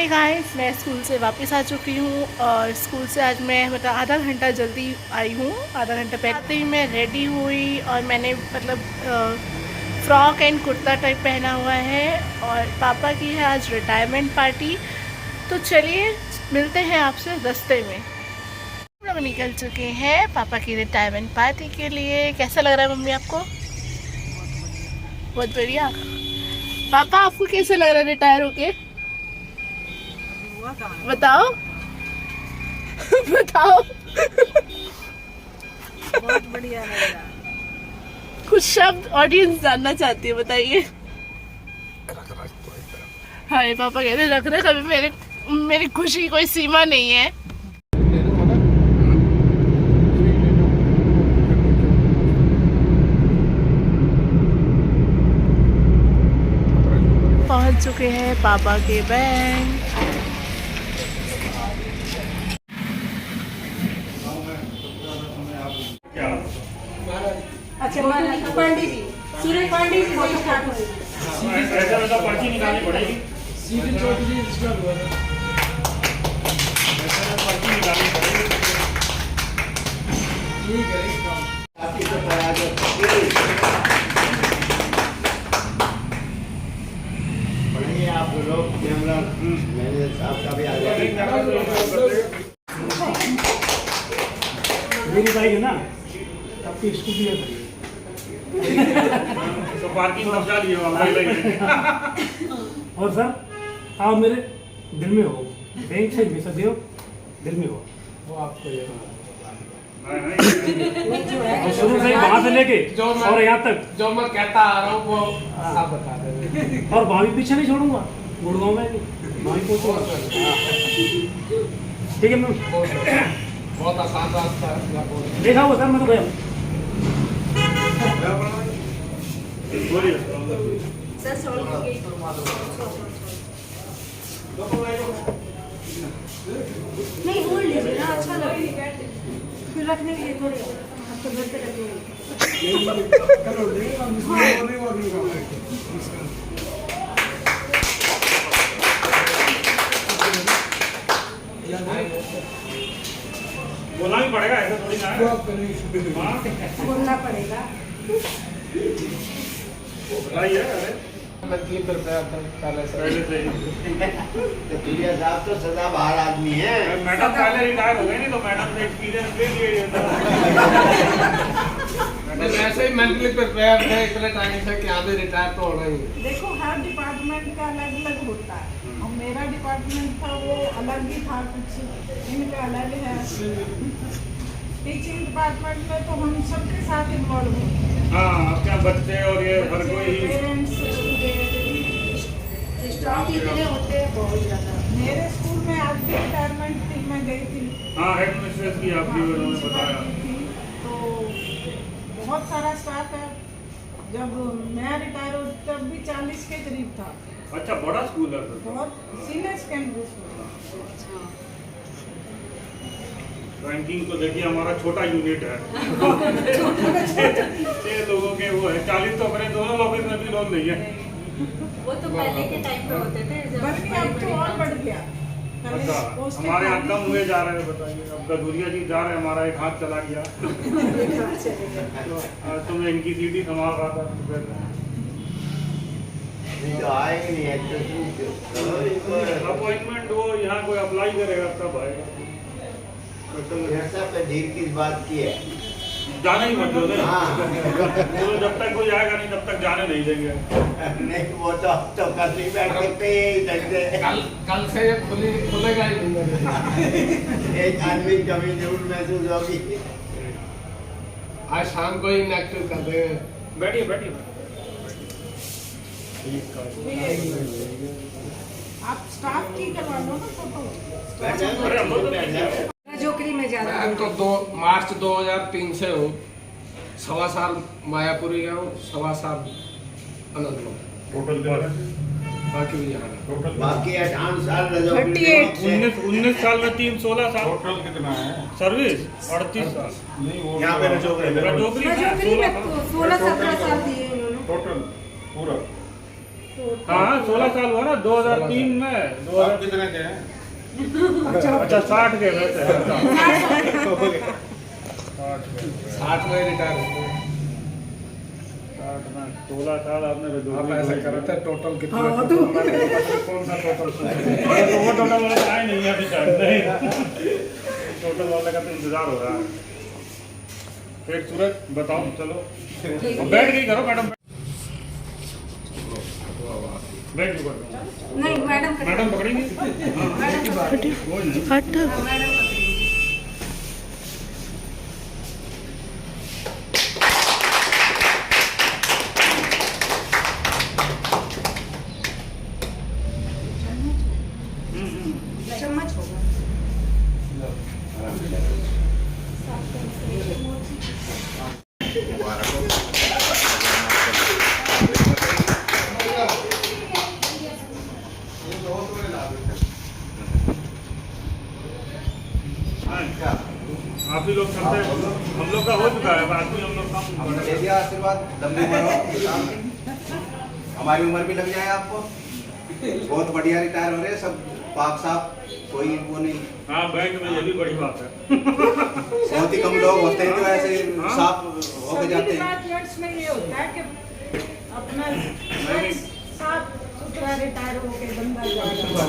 Hi guys, मैं school से वापस आ चुकी हूँ और स्कूल से आज मैं मतलब आधा घंटा जल्दी आई हूँ। आधा घंटा पहले ही मैं रेडी हुई और मैंने मतलब फ्रॉक एंड कुर्ता टाइप पहना हुआ है और पापा की है आज रिटायरमेंट पार्टी। तो चलिए मिलते हैं आपसे रास्ते में। हम लोग निकल चुके हैं पापा की रिटायरमेंट पार्टी के लिए। कैसा लग रहा है मम्मी आपको? बहुत बढ़िया। पापा आपको कैसे लग रहा है रिटायर होके? बताओ बताओ। बहुत बढ़िया लग रहा है। कुछ शब्द ऑडियंस जानना चाहती है, बताइए। हाँ, ये पापा कहते रख रहे, कभी मेरी खुशी की कोई सीमा नहीं है। पहुंच चुके हैं पापा के बैंक। अच्छा, पंडित जी, सूर्य पंडित जी से स्टार्ट होगी। ऐसा पर्ची निकालनी पड़ेगी। सीधे चौधरी स्टार्ट हुआ था। ऐसा पर्ची निकालनी पड़ेगी। ठीक है, आपकी तो करा दो। बढ़िए आप लोग कैमरा मैनेजर साहब का भी आ जाएगा। मेरी बाइक है ना, आपकी स्कूटी है। तो पार्किंग कब्जा लिए और सर आप मेरे दिल में हो, बैंक से हमेशा दियो, दिल में हो, वो आपको ये और शुरू से वहाँ से लेके और यहाँ तक जो मैं कहता आ रहा हूँ वो आप बता रहे हैं। और वहाँ भी पीछे नहीं छोड़ूंगा, गुड़गांव में वहाँ भी पहुँचूंगा। ठीक है मैम, बहुत आसान रास्ता है। देखा हुआ सर, मैं तो गया। सर सॉल्व हो गई। नहीं, होल्ड लीजिए ना, अच्छा लगेगा। फिर रखने के लिए थोड़ी आपको घर पे रखेंगे। बोलना भी पड़ेगा, ऐसा थोड़ी ना है। बोलना पड़ेगा। बताइए। अरे mentally prepared था पहले से। पहले से ही तो तुलिया साहब तो सदा बाहर आदमी है। मैडम पहले रिटायर हो गए, नहीं तो मैडम ने एक्सपीरियंस ले लिए। मैं वैसे ही mentally prepared थे इतने टाइम से कि आधे रिटायर तो होना ही है। देखो, हर डिपार्टमेंट का अलग अलग होता है और मेरा डिपार्टमेंट था वो अलग ही था, कुछ इनका अलग है। टीचिंग डिपार्टमेंट में तो हम सबके साथ इन्वॉल्व हैं। हाँ, क्या बच्चे और ये हर कोई पेरेंट्स, स्टॉक इतने होते हैं बहुत ज़्यादा। मेरे स्कूल में आज भी रिटायरमेंट थी, मैं गई थी। हाँ, हेड मिस्ट्रेस की आपकी उन्होंने बताया। थी, तो बहुत सारा स्टाफ है। जब मैं रिटायर हुई तब भी 40 के करीब था। अच्छा, बड़ा स्कूल है तो। बहुत सीनियर सेकेंडरी स्कूल। रैंकिंग तो देखिए, हमारा छोटा यूनिट है। 6 लोगों के वो है, 40 तो अपने दोनों ऑफिस में भी लोग नहीं है। वो तो पहले के टाइम पे होते थे, जब बल्कि अब तो और बढ़ गया। अच्छा, हमारे यहाँ कम हुए जा रहे हैं। बताइए, अब गधुरिया जी जा रहे हैं, हमारा एक हाथ चला गया। तो मैं इनकी सीटी संभाल रहा था। नहीं तो आएंगे नहीं है। अपॉइंटमेंट हो, यहाँ कोई अप्लाई करेगा तब आएगा। तो साहब पे ढील किस बात की है? जाने ही मत दो ना। हाँ। तो जब तक कोई आएगा नहीं तब तक जाने नहीं देंगे। नहीं, वो तो करनी बैठ के पे ही लगते हैं। कल से ये खुलेगा ही नहीं। एक आदमी की कमी जरूर महसूस होगी। आज शाम को ही इनएक्टिव कर देंगे। बैठिए बैठिए। आप स्टाफ की करवा लो ना फोटो। अरे हम लोग तो ठीक है। जोकरी में जा रहा मैं तो 2 मार्च 2003 से हूँ। 1.25 साल मायापुरी गया हूँ, 1.25 साल अनंतपुर। टोटल बाकी भी यहाँ बाकी 58 साल रजौरी 19 साल में 3 16 साल टोटल कितना है सर्विस 38 साल। नहीं वो यहाँ पे रजौरी रजौरी में जोकरी 16 में 16-17 साल दिए उन्होंने। टोटल पूरा हाँ 16 साल हुआ ना 2003 में 2000 कितने के हैं? अच्छा 60 के वैसे 60 में रिटायर हो गए। 16 साल आपने आप ऐसा कर रहे थे टोटल कितना? कौन सा टोटल वो टोटल वाला तो आए नहीं है अभी शायद नहीं टोटल वाले का तो इंतजार हो रहा है। फिर सूरज बताओ चलो बैठ गई करो मैडम बैठ गई नहीं मैडम मैडम पकड़ेंगी हट चम्मच होगा। आप ही लोग सबसे हम लोग का हो चुका है बाकी हम लोग काम हमने दे दिया आशीर्वाद, लंबी उम्र हो, हमारी उम्र भी लग जाए आपको। बहुत बढ़िया रिटायर हो रहे हैं सब, पाक साफ, कोई वो नहीं। हाँ बैंक में ये भी बड़ी बात है बहुत ही कम लोग होते हैं जो ऐसे साफ होके जाते हैं। डिपार्टमेंट्स में ये होता है कि अपना साफ सुथरा रिटायर होके बंदा जाएगा।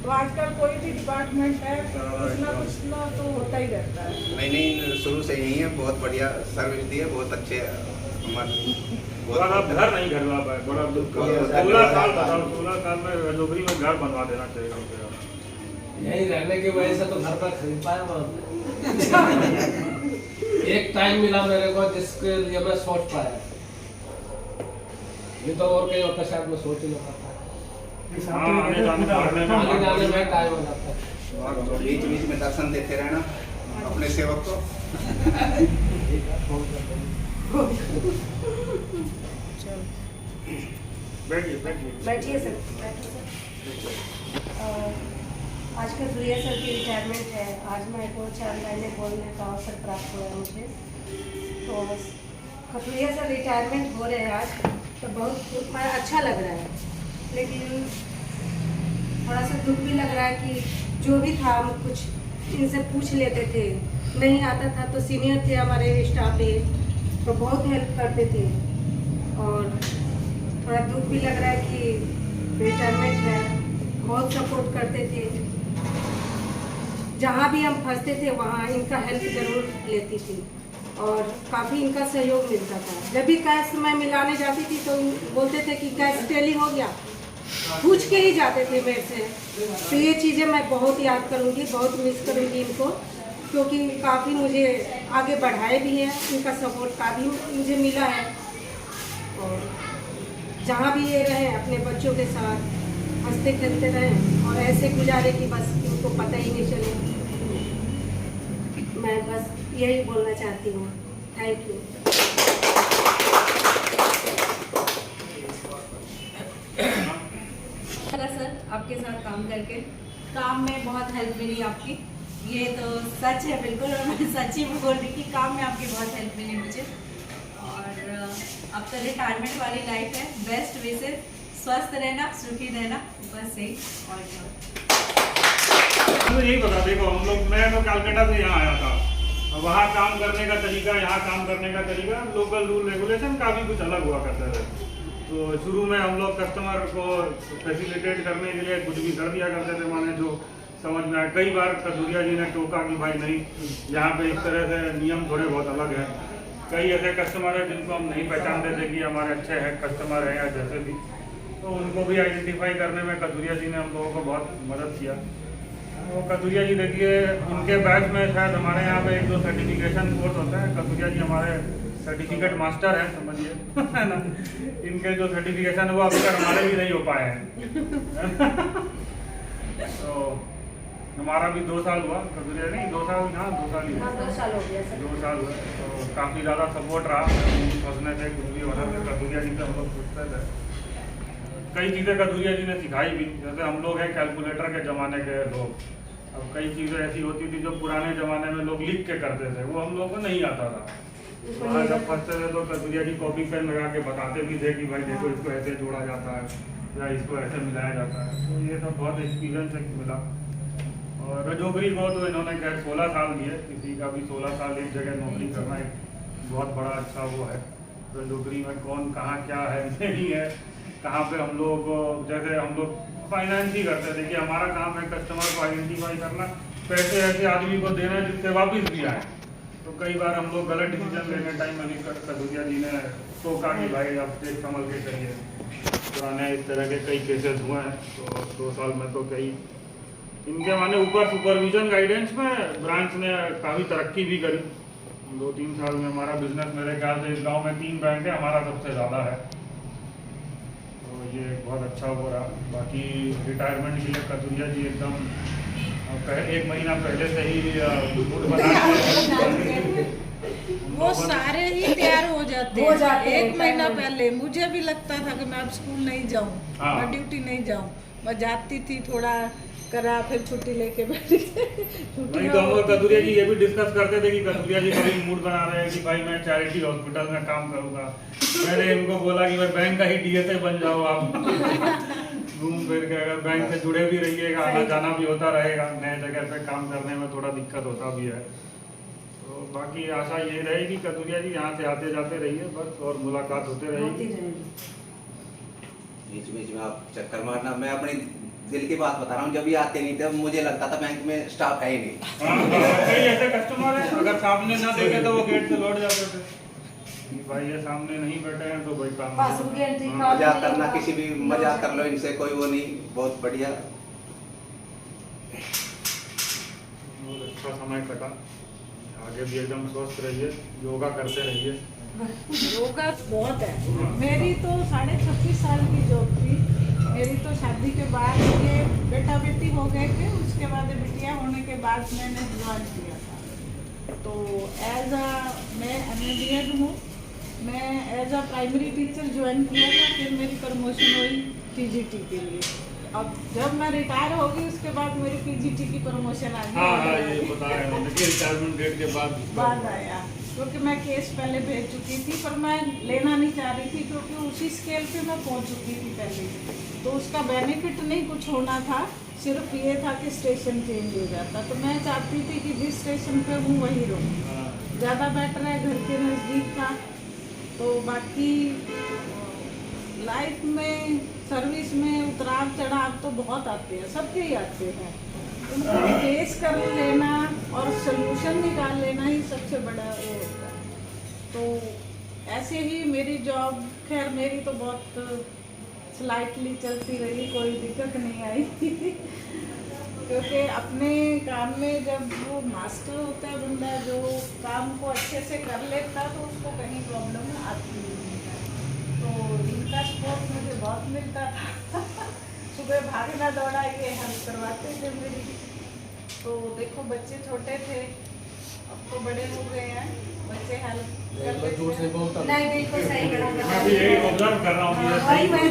तो आजकल कोई भी डिपार्टमेंट है कुछ ना तो होता ही रहता है। नहीं शुरू से यही है, बहुत बढ़िया सर्विस दी है, बहुत अच्छे और आप घर नहीं घरवा पाए बड़ा दुख। 16 साल बताओ 16 साल में नौकरी में घर बनवा देना चाहिए कम से कम। यही रहने की वजह से तो घर पर खरीद पाया एक टाइम मिला मेरे को जिसके लिए मैं सोच पाया, ये तो और कहीं होता शायद मैं सोच ही नहीं पाता। हाँ आने जाने में टाइम हो जाता है। बीच बीच में दर्शन देते रहना अपने सेवक को। बैठिए बैठिए सर। आज कथुरिया सर की रिटायरमेंट है। आज मैं को 4 महीने बोलने का अवसर प्राप्त हुआ है मुझे। तो कथुरिया सर रिटायरमेंट हो रहे हैं आज, तो बहुत अच्छा लग रहा है, लेकिन थोड़ा सा दुख भी लग रहा है कि जो भी था हम कुछ इनसे पूछ लेते थे, नहीं आता था तो सीनियर थे हमारे स्टाफ पे, तो बहुत हेल्प करते थे। और थोड़ा दुख भी लग रहा है कि रिटायरमेंट है, बहुत सपोर्ट करते थे। जहाँ भी हम फंसते थे वहाँ इनका हेल्प ज़रूर लेती थी और काफ़ी इनका सहयोग मिलता था। जब भी कैश मैं मिलाने जाती थी तो बोलते थे कि कैश टेली हो गया, पूछ के ही जाते थे मेरे से। तो ये चीज़ें मैं बहुत याद करूँगी, बहुत मिस करूँगी इनको, क्योंकि काफ़ी मुझे आगे बढ़ाए भी हैं, इनका सपोर्ट काफ़ी मुझे मिला है। और जहाँ भी ये रहें अपने बच्चों के साथ हंसते खेलते रहें और ऐसे गुजारे कि बस इनको पता ही नहीं चले। मैं बस यही बोलना चाहती हूँ। Thank you. सर आपके साथ काम करके काम में बहुत हेल्प मिली आपकी, ये तो सच है बिल्कुल, और मैं सच ही बोल रही कि काम में आपकी बहुत हेल्प मिली मुझे। और अब तो रिटायरमेंट वाली लाइफ है, बेस्ट विशेस, स्वस्थ रहना, सुखी रहना, बस यही। और तो यही बता, देखो हम लोग, मैं तो कलकत्ता से यहाँ आया था, वहाँ काम करने का तरीका, यहाँ काम करने का तरीका, लोकल रूल रेगुलेशन काफ़ी कुछ अलग हुआ करते थे। तो शुरू में हम लोग कस्टमर को फैसिलिटेट करने के लिए कुछ भी कर दिया करते थे, माने जो समझ में आया। कई बार कथुरिया जी ने टोका कि भाई नहीं, यहाँ पे इस तरह से नियम थोड़े बहुत अलग हैं। कई ऐसे कस्टमर हैं जिनको हम नहीं पहचानते थे कि हमारे अच्छे हैं कस्टमर हैं या जैसे भी, तो उनको भी आइडेंटिफाई करने में कथुरिया जी ने हम लोगों को बहुत मदद किया। तो कथुरिया जी देखिए, इनके बैच में शायद हमारे यहाँ पे 1-2 सर्टिफिकेशन कोर्स होता है। कथुरिया जी हमारे सर्टिफिकेट मास्टर हैं, समझिए है ना। इनके जो सर्टिफिकेशन है वो अभी तक हमारे भी नहीं हो पाए हैं। तो हमारा भी 2 साल हुआ, कथुरिया नहीं 2 साल, हाँ 2 साल ही हुआ। 2 साल हो गया सर। 2 साल हुए, तो काफ़ी ज़्यादा सपोर्ट रहा। फंसने से कुछ भी होना से कथुरिया जी से हम लोग पूछते थे। कई चीज़ें कथुरिया जी ने सिखाई भी, जैसे हम लोग हैं कैलकुलेटर के ज़माने के लोग। अब कई चीज़ें ऐसी होती थी जो पुराने ज़माने में लोग लिख के करते थे, वो हम लोग को नहीं आता था। वहाँ जब फंसते थे तो कतुरिया जी कॉपी पेन लगा के बताते भी थे कि भाई देखो इसको ऐसे जोड़ा जाता है या इसको ऐसे मिलाया जाता है। तो ये सब बहुत एक्सपीरियंस मिला। और रजोगरी को तो इन्होंने खैर 16 साल दिए, किसी का भी 16 साल एक जगह नौकरी करना एक बहुत बड़ा अच्छा वो है। रजोगरी में कौन कहाँ क्या है नहीं है, कहाँ पे हम लोग जैसे हम लोग फाइनेंस ही करते थे कि हमारा काम है कस्टमर को आइडेंटिफाई करना, पैसे ऐसे आदमी को देना जिससे वापस भी आए। तो कई बार हम लोग गलत डिसीजन लेने टाइम में भी कतुरिया जी ने टोका कि भाई अब देख संभल के करिए। पुराने इस तरह के कई केसेस हुए हैं। तो 2 साल में तो कई इनके माने ऊपर सुपरविजन गाइडेंस में ब्रांच ने काफ़ी तरक्की भी करी। 2-3 साल में हमारा बिजनेस मेरे ख्याल से इस गांव में 3 बैंक है, हमारा सबसे ज़्यादा है। तो ये बहुत अच्छा हो रहा। बाकी रिटायरमेंट के लिए कतुरिया जी एकदम 1 महीना पहले से ही मूड बना वो सारे ही तैयार हो जाते हैं 1 महीना पहले। मुझे भी लगता था कि मैं अब स्कूल नहीं जाऊँ, हाँ। मैं ड्यूटी नहीं जाऊँ। मैं जाती थी, थोड़ा करा, फिर छुट्टी लेके बैठी। नहीं तो हम लोग कतुरिया जी ये भी डिस्कस करते थे कि कतुरिया जी कभी मूड बना रहे हैं कि भाई मैं चैरिटी हॉस्पिटल में काम करूंगा। मैंने इनको बोला कि भाई बैंक का ही DSA बन जाओ आप। घूम फिर के अगर बैंक से जुड़े भी रहिएगा, आना जाना भी होता रहेगा, नए जगह पे काम करने में थोड़ा दिक्कत होता भी है। तो बाकी आशा ये रहेगी कतुरिया जी यहाँ से आते जाते रहिए बस, और मुलाकात होते रहेगी। बीच बीच में आप चक्कर मारना। मैं अपनी दिल की बात बता रहा हूँ, जब भी आते नहीं थे मुझे लगता था बैंक में स्टाफ है ही नहीं। कई ऐसे कस्टमर हैं अगर सामने ना देखे तो वो गेट से लौट जाते थे कि भाई ये सामने नहीं बैठे हैं तो भाई काम मजाक करना, किसी भी मजाक कर लो इनसे, कोई वो नहीं। बहुत बढ़िया, बहुत अच्छा समय कटा। आगे भी एकदम स्वस्थ रहिए, योगा करते रहिए। योगा बहुत है। मेरी तो 36.5 साल की जॉब थी। मेरी तो शादी के बाद ये बेटा बेटी हो गए थे, उसके बाद बिटिया होने के बाद मैंने ज्वाइन किया था। तो मैं MA हूँ। मैं as a primary teacher join किया था, फिर मेरी प्रमोशन हुई PGT के लिए। अब जब मैं रिटायर होगी उसके बाद मेरी PGT की प्रमोशन आ गई। हाँ, ये बताया उन्होंने कि रिटायरमेंट डेट के बाद आया, क्योंकि मैं केस पहले भेज चुकी थी, पर मैं लेना नहीं चाह रही थी क्योंकि उसी स्केल पे मैं पहुंच चुकी थी पहले। तो उसका बेनिफिट नहीं कुछ होना था, सिर्फ ये था कि स्टेशन चेंज हो जाता। तो मैं चाहती थी कि जिस स्टेशन पे हूँ वहीं रहूँ, ज़्यादा बेटर है, घर के नज़दीक था। तो बाकी लाइफ में सर्विस में उतराव चढ़ाव तो बहुत आते हैं, सबके ही आते हैं। उनको फेस कर लेना और सोल्यूशन निकाल लेना ही सबसे बड़ा वो होता है। तो ऐसे ही मेरी जॉब, खैर मेरी तो बहुत स्लाइटली चलती रही, कोई दिक्कत नहीं आई। क्योंकि अपने काम में जब वो मास्टर होता है बंदा, जो काम को अच्छे से कर लेता, तो उसको कहीं प्रॉब्लम आती नहीं है। तो इनका सपोर्ट मुझे बहुत मिलता था। सुबह भागना दौड़ा ये हेल्प करवाते थे मेरी। तो देखो बच्चे छोटे थे, अब तो बड़े हो गए हैं, बच्चे हेल्प करते थे। नहीं बिल्कुल सही कहा। मैं भी यही ऑब्जर्व कर रहा हूँ। वही मैं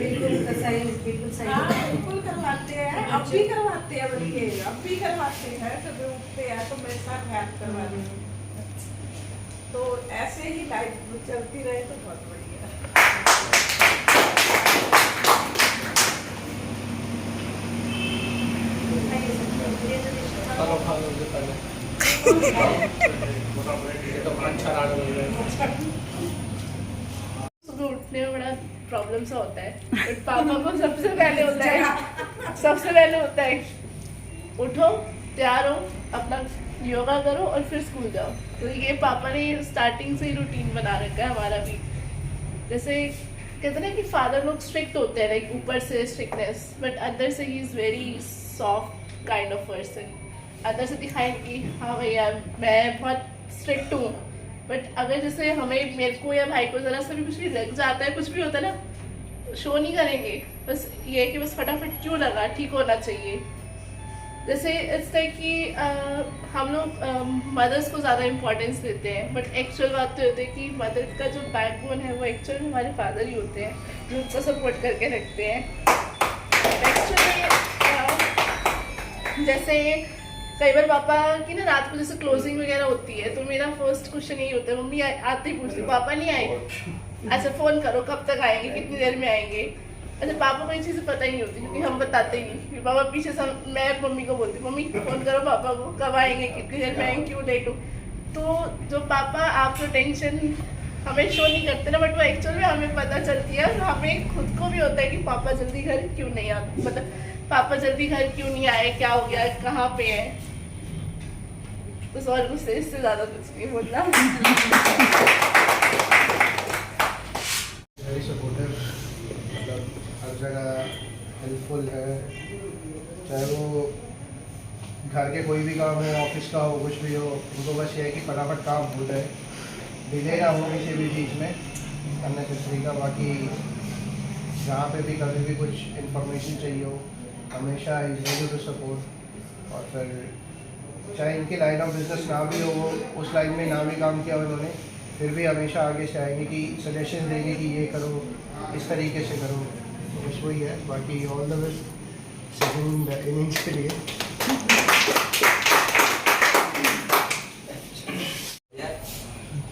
बिल्कुल सही, बिल्कुल सही। हाँ, बिल्कुल करवाते हैं, अब भी करवाते हैं बच्चे, अब भी करवाते हैं। सुबह उठते हैं तो मेरे साथ हेल्प करवाते हैं। तो ऐसे ही लाइफ चलती रहे तो बहुत बढ़िया। सुबह उठने में बड़ा प्रॉब्लम सा होता है, बट पापा को सबसे पहले होता है उठो, तैयार हो, अपना योगा करो और फिर स्कूल जाओ। तो ये पापा ने स्टार्टिंग से ही रूटीन बना रखा है हमारा भी। जैसे कहते हैं कि फादर लोग स्ट्रिक्ट होते हैं, लाइक ऊपर से स्ट्रिक्टनेस, बट अंदर से he is very soft kind of person. अंदर से दिखाएंगे कि हाँ भैया मैं बहुत स्ट्रिक्ट हूँ, बट अगर जैसे हमें, मेरे को या भाई को ज़रा सा भी कुछ भी लग जाता है, कुछ भी होता है ना, शो नहीं करेंगे, बस ये है कि बस फटाफट क्यों लगा, ठीक होना चाहिए। जैसे इट्स लाइक कि हम लोग मदर्स को ज़्यादा इम्पोर्टेंस देते हैं, बट एक्चुअल बात तो होती है कि मदर का जो बैकबोन है वो एक्चुअल में हमारे फादर ही होते हैं, जो उनको सपोर्ट करके रखते हैं। एक्चुअली जैसे कई बार पापा की ना रात को जैसे क्लोजिंग वगैरह होती है तो मेरा फर्स्ट क्वेश्चन यही होता है, मम्मी आते ही पूछती पापा नहीं आए, अच्छा फ़ोन करो कब तक आएंगे, कितनी देर में आएंगे। अच्छा पापा को ये चीज़ें पता ही नहीं होती क्योंकि हम बताते ही नहीं, फिर पापा पीछे से मैं मम्मी को बोलती मम्मी फ़ोन करो पापा को कब आएंगे, कितनी देर में आएंगे, क्यों लेट हो। तो जो पापा आपको टेंशन हमें शो नहीं करते ना, बट वो एक्चुअल में हमें पता चलती है और हमें खुद को भी होता है कि पापा जल्दी घर क्यों नहीं आते, मतलब पापा जल्दी घर क्यों नहीं आए, क्या हो गया, कहाँ पे हैं। बस और कुछ इससे ज़्यादा कुछ नहीं बोलना। वेरी सपोर्टिव, मतलब हर जगह हेल्पफुल है, चाहे वो घर के कोई भी काम हो, ऑफिस का हो, कुछ भी हो, उनको बस ये है कि फटाफट काम हो जाए, डिले ना हो किसी भी चीज़ में अननेसेसरी का। बाकी जहाँ पे भी कभी भी कुछ इन्फॉर्मेशन चाहिए हो हमेशा इज रेडी टू सपोर्ट। और फिर चाहे इनकी लाइन ऑफ बिजनेस ना भी हो, वो उस लाइन में ना भी काम किया उन्होंने, फिर भी हमेशा आगे से आएंगे कि सजेशन देंगे कि ये करो, इस तरीके से करो, तो बस वही है। बाकी all the best second innings के लिए।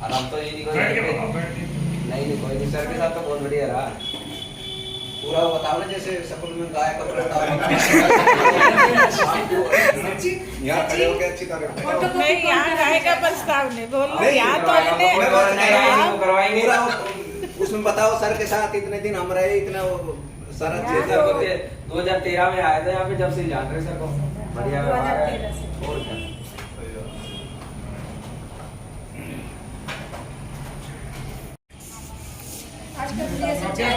आराम तो ये नहीं कोई नहीं, सर के साथ तो बहुत बढ़िया रहा। पूरा वो बताओ ना जैसे सपन में गाय का यहाँ खड़े होकर अच्छी तरह मैं यहाँ गाय का प्रस्ताव नहीं बोल, यहाँ तो करवाएंगे। पूरा उसमें बताओ सर के साथ इतने दिन हम रहे, इतना सारा चीज 2013 में आए थे यहाँ पे, जब से जान रहे सर को बढ़िया व्यवहार है। और क्या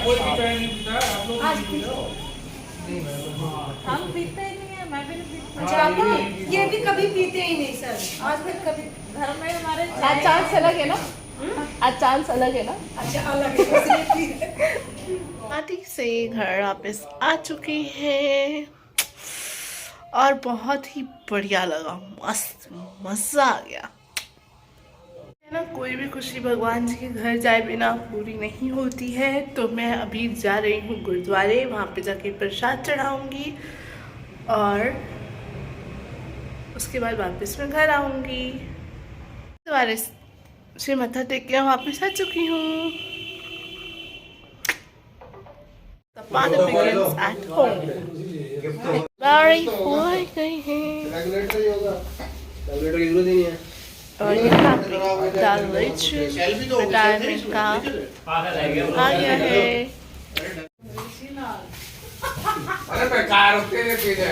हम पीते ही नहीं है, मैं भी नहीं पीती। अच्छा आपको ये भी कभी पीते ही नहीं सर, आज तक कभी घर में हमारे आज चांस अलग है ना, आज चांस अलग है ना। अच्छा अलग है। पार्टी से घर वापस आ चुकी है और बहुत ही बढ़िया लगा, मस्त मज़ा आ गया है ना। कोई भी खुशी भगवान जी के घर जाए बिना पूरी नहीं होती है, तो मैं अभी जा रही हूँ गुरुद्वारे, वहाँ पे जाके प्रसाद चढ़ाऊँगी और उसके बाद वापस मैं घर आऊँगी। गुरुद्वारे से मत्था टेक के वापस आ चुकी हूँ। The party begins at home। बारी हो गई है रेगुलेटर ही होगा, रेगुलेटर की जरूरत ही नहीं है। और यहाँ पे दाल रिटायरमेंट का आ गया है। अरे बेकार होते हैं पीने।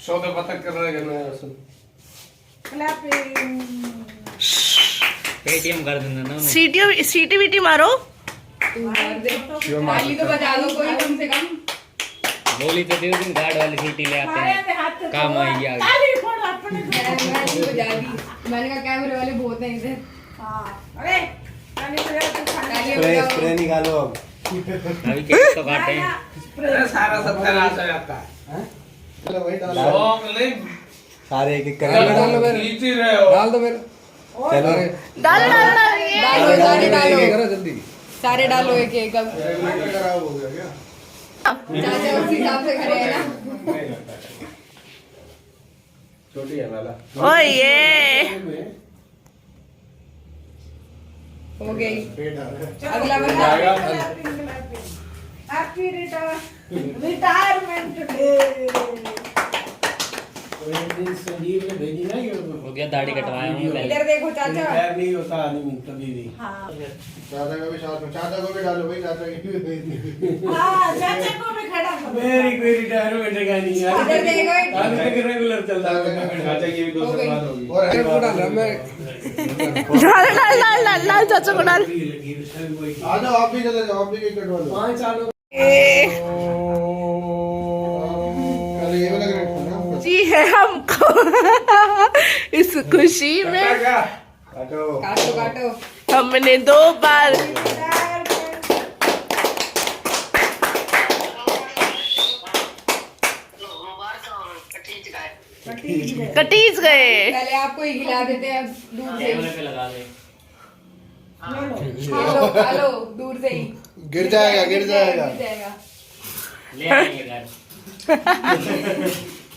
सौदे पता कर रहे हैं पेटीएम कर देना ना। सीटी वीटी मारो, ताली तो बजा दो कोई कम से कम। गोली तो दे दिन गार्ड वाली सीटी ले आते हैं, काम आएगी आगे। मैंने कहा कैमरे वाले बहुत हैं इधर। अरे स्प्रे निकालो अब। अभी केक तो काटे हैं। सारा सत्यानाश हो जाता है। चलो वही डालो, शौक नहीं सारे एक एक करके डालो, खींच ही रहे हो। डाल दो फिर। चलो डालो जल्दी, सारे डालो एक एक। अब रेगुलेटर खराब हो गया क्या? चाचा उसी हिसाब से खड़े हैं ना। छोटी है वाला। ओ ये हो गई। पेट आ रहा है। अगला बंदा हैप्पी रिटायरमेंट डे। हो गया, दाढ़ी कटवाया हूँ पहले। इधर देखो चाचा। नहीं होता आदमी कभी भी। हाँ चाचा को भी साथ में, चाचा को भी डालो भाई, चाचा की हाँ, चाचा को भी खड़ा करो। मेरी कोई रिटायरमेंट का नहीं है इधर देखो अभी तक रेगुलर चलता है और अरे पूरा मैं लाल चाचा को डाल। आ जाओ, आप भी चले जाओ, आप भी केक कटवा लो। 5 सालों अरे ये वाला ग्रेट था ना। जी है हमको इस खुशी में काटो काटो काटो हमने 2 बार कटीज गए। पहले आपको ही खिला देते हैं दूर से ही। लगा दे खा लो दूर से ही गिर जाएगा, गिर जाएगा। गिर जाएगा। ले आएंगे घर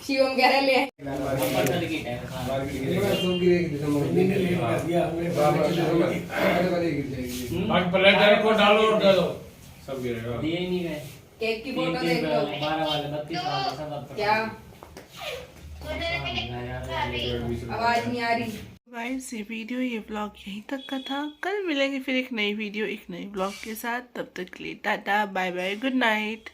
शिवम कह रहे ले प्लेट को डालो और दे दो सब गिरेगा। दिए ही नहीं गए केक की फोटो देख लो 12 वाले 32 वाले सब क्या आवाज नहीं आ रही। गाइस ये वीडियो ये ब्लॉग यहीं तक का था। कल मिलेंगे फिर एक नई वीडियो एक नई ब्लॉग के साथ। तब तक के लिए tata bye bye good night.